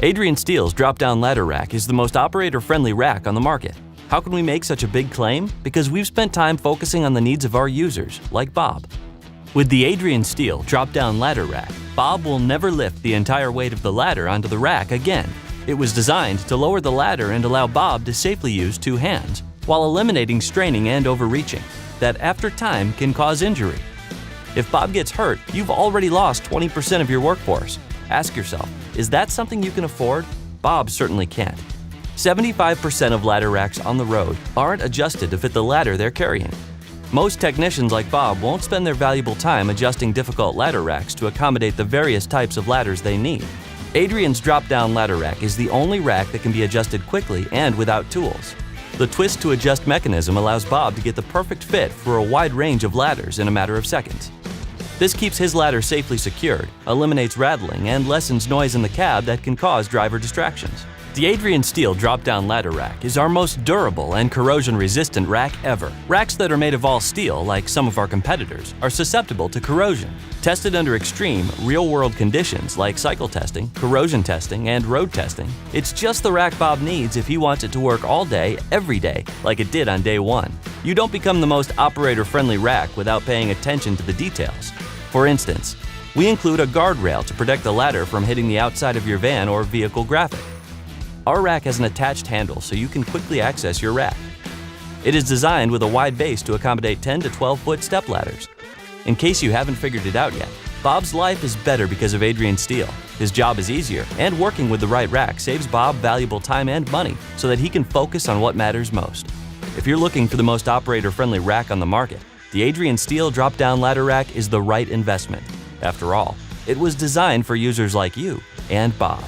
Adrian Steele's drop-down ladder rack is the most operator-friendly rack on the market. How can we make such a big claim? Because we've spent time focusing on the needs of our users, like Bob. With the Adrian Steele drop-down ladder rack, Bob will never lift the entire weight of the ladder onto the rack again. It was designed to lower the ladder and allow Bob to safely use two hands, while eliminating straining and overreaching that, after time, can cause injury. If Bob gets hurt, you've already lost 20% of your workforce. Ask yourself, is that something you can afford? Bob certainly can't. 75% of ladder racks on the road aren't adjusted to fit the ladder they're carrying. Most technicians like Bob won't spend their valuable time adjusting difficult ladder racks to accommodate the various types of ladders they need. Adrian's drop-down ladder rack is the only rack that can be adjusted quickly and without tools. The twist-to-adjust mechanism allows Bob to get the perfect fit for a wide range of ladders in a matter of seconds. This keeps his ladder safely secured, eliminates rattling, and lessens noise in the cab that can cause driver distractions. The Adrian Steele drop-down ladder rack is our most durable and corrosion-resistant rack ever. Racks that are made of all steel, like some of our competitors, are susceptible to corrosion. Tested under extreme, real-world conditions like cycle testing, corrosion testing, and road testing, it's just the rack Bob needs if he wants it to work all day, every day, like it did on day one. You don't become the most operator-friendly rack without paying attention to the details. For instance, we include a guardrail to protect the ladder from hitting the outside of your van or vehicle graphic. Our rack has an attached handle so you can quickly access your rack. It is designed with a wide base to accommodate 10 to 12-foot step ladders. In case you haven't figured it out yet, Bob's life is better because of Adrian Steele. His job is easier, and working with the right rack saves Bob valuable time and money so that he can focus on what matters most. If you're looking for the most operator-friendly rack on the market, the Adrian Steele drop-down ladder rack is the right investment. After all, it was designed for users like you and Bob.